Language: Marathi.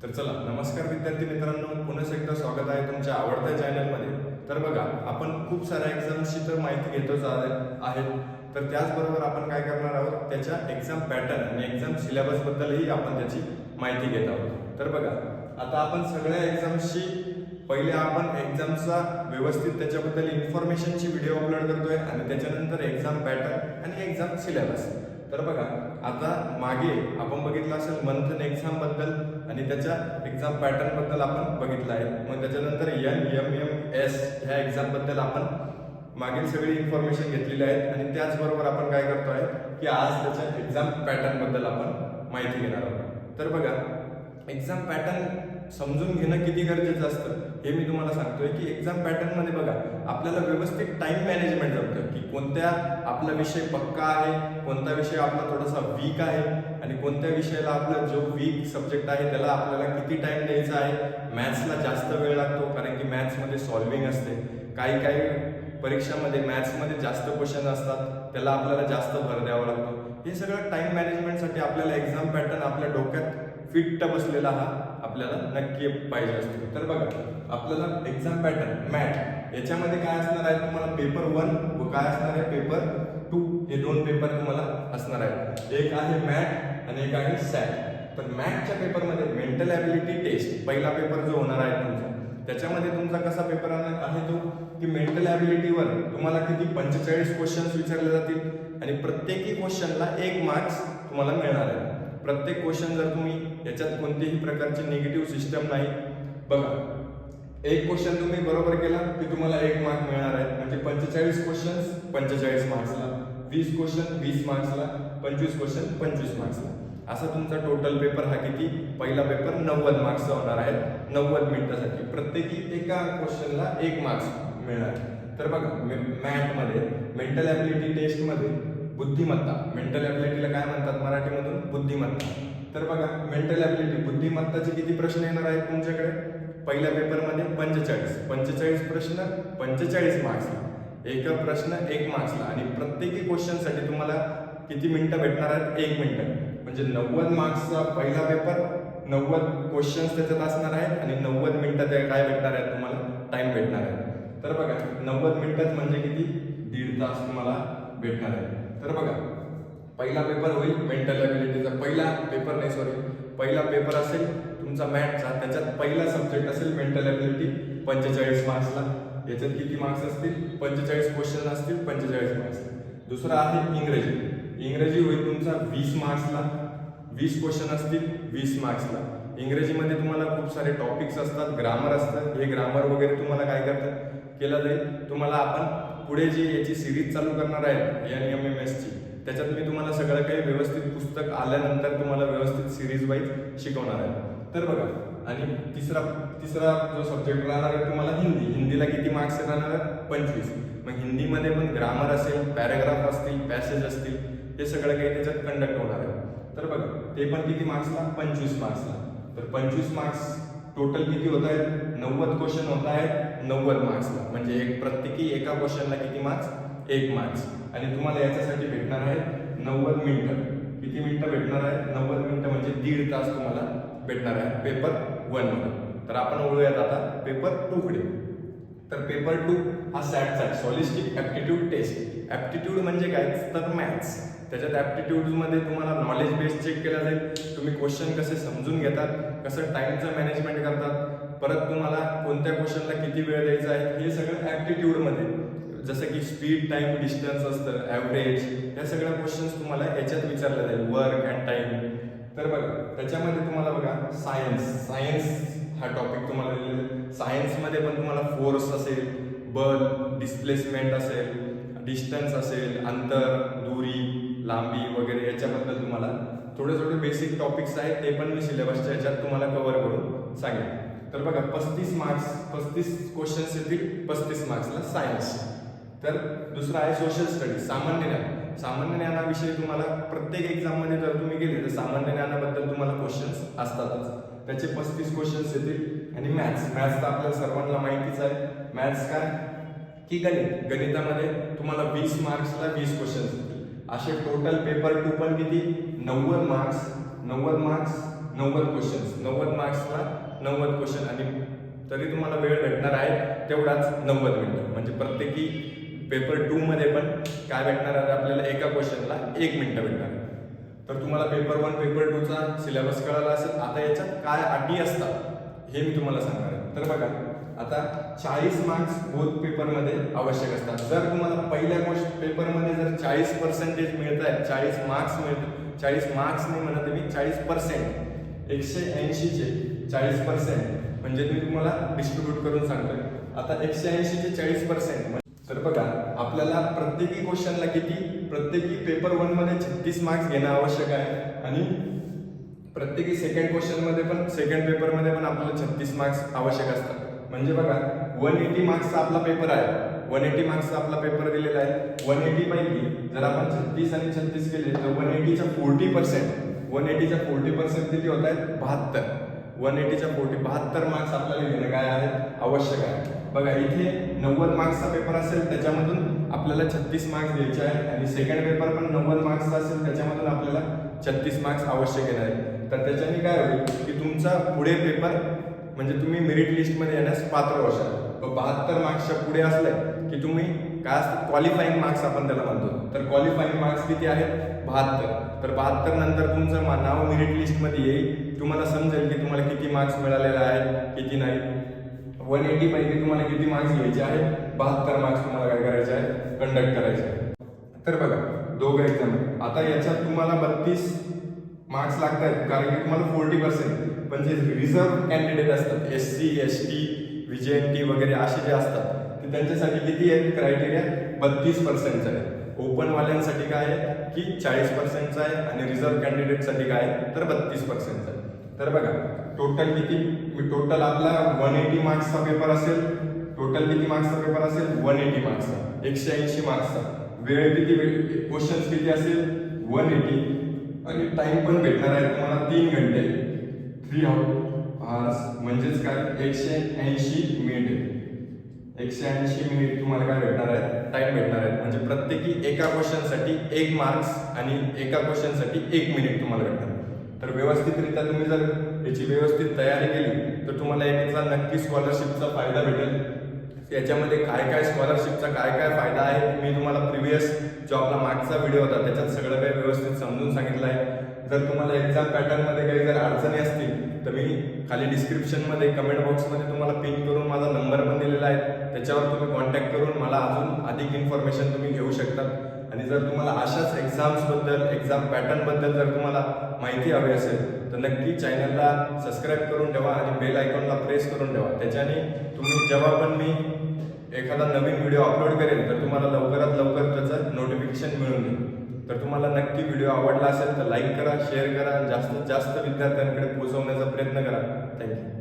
तर चला, नमस्कार विद्यार्थी मित्रांनो, पुन्हा एकदा स्वागत आहे तुमच्या आवडत्या चॅनलमध्ये. तर बघा, आपण खूप साऱ्या एक्झाम्सची तर माहिती घेतोच आहेत. तर त्याचबरोबर आपण काय करणार आहोत, त्याच्या एक्झाम पॅटर्न आणि एक्झाम सिलेबसबद्दलही आपण त्याची माहिती घेत आहोत. तर बघा, आता आपण सगळ्या एक्झाम्सची पहिले आपण एक्झामचा व्यवस्थित त्याच्याबद्दल इन्फॉर्मेशनची व्हिडिओ अपलोड करतोय आणि त्याच्यानंतर एक्झाम पॅटर्न आणि एक्झाम सिलेबस. तर बघा, आता मागे आपण बघितलं असेल मंथन एक्झाम बद्दल आणि त्याच्या एक्झाम पॅटर्न बद्दल आपण बघितलं आहे. मग त्याच्यानंतर NMMS ह्या एक्झाम बद्दल आपण मागील सगळी इन्फॉर्मेशन घेतलेली आहे आणि त्याचबरोबर आपण काय करतोय की आज त्याच्या एक्झाम पॅटर्न बद्दल आपण माहिती घेणार आहोत. तर बघा, एक्झाम पॅटर्न समजून घेणं किती गरजेचं असतं हे मी तुम्हाला सांगतोय की एक्झाम पॅटर्न मध्ये बघा, आपल्याला व्यवस्थित टाइम मॅनेजमेंट जमतं की कोणत्या आपला विषय पक्का आहे, कोणता विषय आपला थोडासा वीक आहे आणि कोणत्या विषयाला आपला जो वीक सब्जेक्ट आहे त्याला आपल्याला किती टाइम द्यायचा आहे. मॅथ्सला जास्त वेळ लागतो कारण की मॅथ्समध्ये सॉल्विंग असते. काही परीक्षामध्ये मॅथ्समध्ये जास्त क्वेश्चन असतात, त्याला आपल्याला जास्त भर द्यावा लागतो. हे सगळं टाइम मॅनेजमेंटसाठी आपल्याला एक्झाम पॅटर्न आपल्या डोक्यात फिट बसलेला हा आपल्याला नक्की पाहिजे असतो. तर बघा, आपल्याला एक्झाम पॅटर्न मॅथ याच्यामध्ये काय असणार आहे, तुम्हाला पेपर 1 व काय असणार आहे पेपर 2 हे दोन पेपर तुम्हाला असणार आहेत. एक आहे मॅथ आणि एक आहे सॅट. तर मॅथच्या पेपरमध्ये मेंटल ॲबिलिटी टेस्ट पहिला पेपर जो होणार आहे तुमचा, त्याच्यामध्ये तुमचा कसा पेपर आहे तो की मेंटल ॲबिलिटीवर तुम्हाला किती 45 क्वेश्चन्स विचारले जातील आणि प्रत्येकी क्वेश्चनला 1 मार्क्स तुम्हाला मिळणार आहे. प्रत्येक क्वेश्चन जर तुम्ही याच्यात कोणतीही प्रकारची निगेटिव्ह सिस्टम नाही. बघा, एक क्वेश्चन तुम्ही बरोबर केला की तुम्हाला 1 मार्क मिळणार आहे. म्हणजे 45 क्वेश्चन्स 45 मार्क्सला, 20 क्वेश्चन 20 मार्क्सला, 25 क्वेश्चन 25 मार्क्सला, असा तुमचा टोटल पेपर हा किती, पहिला पेपर 90 मार्क्सचा होणार आहे. 90 मिनिटासाठी प्रत्येकी एका क्वेश्चनला 1 मार्क्स मिळणार. तर बघा, मॅथमध्ये मेंटल ॲबिलिटी टेस्टमध्ये बुद्धिमत्ता, मेंटल ॲबिलिटीला काय म्हणतात मराठीमधून, बुद्धिमत्ता. तर बघा, मेंटल ॲबिलिटी बुद्धिमत्ताचे किती प्रश्न येणार आहेत तुमच्याकडे, पहिल्या पेपरमध्ये 45 प्रश्न 45 मार्क्सला, एक प्रश्न 1 मार्क्सला आणि प्रत्येकी क्वेश्चनसाठी तुम्हाला किती मिनिटं भेटणार आहेत, 1 मिनिट. म्हणजे 90 मार्क्सचा पहिला पेपर, 90 क्वेश्चन्स त्याच्यात असणार आहेत आणि 90 मिनिटं ते काय भेटणार आहेत तुम्हाला, टाइम भेटणार आहे. तर बघा, 90 मिनिटात म्हणजे किती, 1.5 तास तुम्हाला भेटणार आहे. तर बघा, पहिला पेपर होईल मेंटल ॲबिलिटीचा, पहिला पेपर असेल तुमचा मॅथचा, त्याच्यात पहिला सब्जेक्ट असेल मेंटल ॲबिलिटी 45 मार्क्सला. याच्यात किती मार्क्स असतील, 45 क्वेश्चन असतील 45 मार्क्स. दुसरा आहे इंग्रजी होईल तुमचा 20 मार्क्सला, 20 क्वेश्चन असतील 20 मार्क्सला. इंग्रजीमध्ये तुम्हाला खूप सारे टॉपिक्स असतात, ग्रामर असतं. हे ग्रामर वगैरे तुम्हाला काय केलं जाईल, तुम्हाला आपण पुढे जी याची सिरीज चालू करणार आहे NMMSची, त्याच्यात मी तुम्हाला सगळं काही व्यवस्थित पुस्तक आल्यानंतर तुम्हाला व्यवस्थित सिरीज वाईज शिकवणार आहे. तर बघा, आणि तिसरा जो सब्जेक्ट राहणार आहे तुम्हाला हिंदीला किती मार्क्स राहणार आहेत, 25. मग हिंदीमध्ये पण ग्रामर असेल, पॅराग्राफ असतील, पॅसेज असतील, हे सगळं काही त्याच्यात कंडक्ट होणार आहे. तर बघा, ते पण किती मार्क्सला, 25 मार्क्सला. तर 25 मार्क्स टोटल किती होत आहेत, 90 क्वेश्चन होत आहेत 90 मार्क्सला. म्हणजे प्रत्येकी एका क्वेश्चनला किती मार्क्स, 1 मार्क्स. आणि तुम्हाला याच्यासाठी भेटणार आहे 90 मिनिटं. किती मिनिटं भेटणार आहे, 90 मिनिटं म्हणजे 1.5 तास तुम्हाला भेटणार आहे पेपर 1 मध्ये. तर आपण वळूयात आता पेपर 2 कडे. तर पेपर 2 हा सॅटचा सॉलिस्टिक ॲप्टिट्यूड टेस्ट. ॲप्टिट्यूड म्हणजे काय तर मॅथ्स. त्याच्यात ॲप्टिट्यूडमध्ये तुम्हाला नॉलेज बेस चेक केला जाईल, तुम्ही क्वेश्चन कसे समजून घेतात, कसं टाईमचं मॅनेजमेंट करतात, परत तुम्हाला कोणत्या क्वेश्चनला किती वेळ द्यायचा आहे, हे सगळं ॲप्टिट्यूडमध्ये. जसं की स्पीड, टाइम, डिस्टन्स असतं, ॲव्हरेज, या सगळ्या क्वेश्चन्स तुम्हाला याच्यात विचारले जाईल, वर्क अँड टाइम. तर बघा, त्याच्यामध्ये तुम्हाला बघा सायन्स हा टॉपिक तुम्हाला दिलेला. सायन्समध्ये पण तुम्हाला फोर्स असेल, बल, डिस्प्लेसमेंट असेल, डिस्टन्स असेल, अंतर, दूरी, लांबी वगैरे, याच्याबद्दल तुम्हाला थोडे बेसिक टॉपिक्स आहेत, ते पण मी सिलेबसच्या याच्यात तुम्हाला कव्हर करून सांगेन. तर बघा, 35 क्वेश्चन्स येतील 35 मार्क्सला सायन्स. तर दुसरा आहे सोशल स्टडी, सामान्य ज्ञान. सामान्य ज्ञानाविषयी तुम्हाला प्रत्येक एक्झाममध्ये जर तुम्ही गेले तर सामान्य ज्ञानाबद्दल तुम्हाला क्वेश्चन्स असतातच. त्याचे 35 क्वेश्चन्स येतील. आणि मॅथ्स तर आपल्याला सर्वांना माहितीच आहे. मॅथ्स काय की गणितामध्ये तुम्हाला 20 मार्क्सला 20 क्वेश्चन्स येतील. असे टोटल पेपर 2 पण किती, 90 मार्क्स 90 क्वेश्चन्स, 90 मार्क्सला 90 क्वेश्चन, आणि तरी तुम्हाला वेळ भेटणार आहे तेवढाच 90 मिनिटं. म्हणजे प्रत्येकी पेपर 2 मध्ये पण काय भेटणार आहे आपल्याला, एका क्वेश्चनला 1 मिनिट भेटणार आहे. तर तुम्हाला पेपर 1 पेपर 2 चा सिलेबस कळाला असेल. आता याच्यात काय अटी असतात हे मी तुम्हाला सांगणार आहे. तर बघा, आता 40 मार्क्स बोथ पेपरमध्ये आवश्यक असतात. जर तुम्हाला पहिल्या पेपरमध्ये जर 40% मिळत आहेत, 40 मार्क्स मिळतात, 40 मार्क्स नाही म्हणत मी, 40%, 180 चे 40%, म्हणजे मी तुम्हाला डिस्ट्रीब्यूट करून सांगतोय. आता 180 चे 40%, तर बघा आपल्याला प्रत्येकी क्वेश्चनला किती, प्रत्येकी पेपर 1 मध्ये 36 मार्क्स घेणं आवश्यक आहे, आणि प्रत्येकी सेकंड क्वेश्चन मध्ये पण, सेकंड पेपर मध्ये पण आपल्याला 36 मार्क्स आवश्यक असतात. म्हणजे बघा 180 मार्क्सचा आपला पेपर आहे, 180 मार्क्सचा आपला पेपर दिलेला आहे. 180 पैकी जर आपण 36 आणि 36 केले तर 180च्या 40%, 180च्या 40% किती होत आहेत, 72. 180च्या 72 मार्क्स आपल्याला घेणं काय आहे, आवश्यक आहे. बघा इथे 90 मार्क्सचा पेपर असेल त्याच्यामधून आपल्याला 36 मार्क्स द्यायचे आहेत, आणि सेकंड पेपर पण 90 मार्क्सचा असेल त्याच्यामधून आपल्याला 36 मार्क्स आवश्यक येणार आहेत. तर त्याच्याने काय होईल की तुमचा पुढे पेपर, म्हणजे तुम्ही मेरिट लिस्टमध्ये येण्यास पात्र होशाल. 72 मार्क्सच्या पुढे असले की तुम्ही काय असतं, क्वालिफाईंग मार्क्स आपण त्याला म्हणतो. तर क्वालिफाईंग मार्क्स किती आहेत, 72. तर 72 नंतर तुमचं नाव मेरिट लिस्टमध्ये येईल, तुम्हाला समजेल की तुम्हाला किती मार्क्स मिळालेले आहेत किती नाही. 180 पैकी तुम्हाला किती मार्क्स घ्यायचे आहेत, 72 मार्क्स तुम्हाला काय करायचे आहेत, कंडक्ट करायचे आहेत. तर बघा दोघं एक्झाम, आता याच्यात तुम्हाला 32 मार्क्स लागत आहेत, कारण की तुम्हाला 40%, पण जे रिझर्व्ह कॅन्डिडेट असतात, SC ST VJNT वगैरे असे जे असतात, ते त्यांच्यासाठी किती आहेत क्रायटेरिया, 32%चा आहे. ओपन वाल्यांसाठी काय आहे की 40%चा आहे, आणि रिझर्व्ह कॅन्डिडेटसाठी काय आहे तर 32%चा आहे. तर बघा टोटल किती, टोटल आपला 180 मार्क्सचा पेपर असेल, टोटल किती मार्क्सचा पेपर असेल, 180 मार्क्सचा, 180 मार्क्सचा. वेळ किती, क्वेश्चन्स किती असेल, 180, आणि टाइम पण भेटणार आहे तुम्हाला 3 घंटे, 3 आवर्स, म्हणजेच काय 180 मिनिट, 180 मिनिट तुम्हाला काय भेटणार आहे, टाइम भेटणार आहे. म्हणजे प्रत्येकी एका क्वेश्चनसाठी 1 मार्क्स आणि एका क्वेश्चनसाठी 1 मिनिट तुम्हाला भेटणार. तर व्यवस्थितरित्या तुम्ही जर याची व्यवस्थित तयारी केली तर तुम्हाला याचा नक्की स्कॉलरशिपचा फायदा भेटेल. याच्यामध्ये काय काय स्कॉलरशिपचा काय काय फायदा आहे मी तुम्हाला प्रिव्हियस जो आपला मागचा व्हिडिओ होता त्याच्यात सगळं काही व्यवस्थित समजून सांगितलं आहे. जर तुम्हाला एक्झाम पॅटर्नमध्ये काही जर अडचणी असतील तर मी खाली डिस्क्रिप्शनमध्ये कमेंट बॉक्समध्ये तुम्हाला पिन करून माझा नंबर पण दिलेला आहे, त्याच्यावर तुम्ही कॉन्टॅक्ट करून मला अजून अधिक इन्फॉर्मेशन तुम्ही घेऊ शकता. आणि जर तुम्हाला अशाच एक्झाम्सबद्दल, एक्झाम पॅटर्नबद्दल जर तुम्हाला माहिती हवी असेल तर नक्की चॅनलला सबस्क्राईब करून ठेवा आणि बेल आयकॉनला प्रेस करून ठेवा. त्याच्याने तुम्ही जेव्हा पण मी एखादा नवीन व्हिडिओ अपलोड करेल तर तुम्हाला लवकरात लवकर त्याचं नोटिफिकेशन मिळून येईल. तर तुम्हाला नक्की व्हिडिओ आवडला असेल तर लाईक करा, शेअर करा, जास्तीत जास्त विद्यार्थ्यांकडे पोहोचवण्याचा प्रयत्न करा. थँक्यू.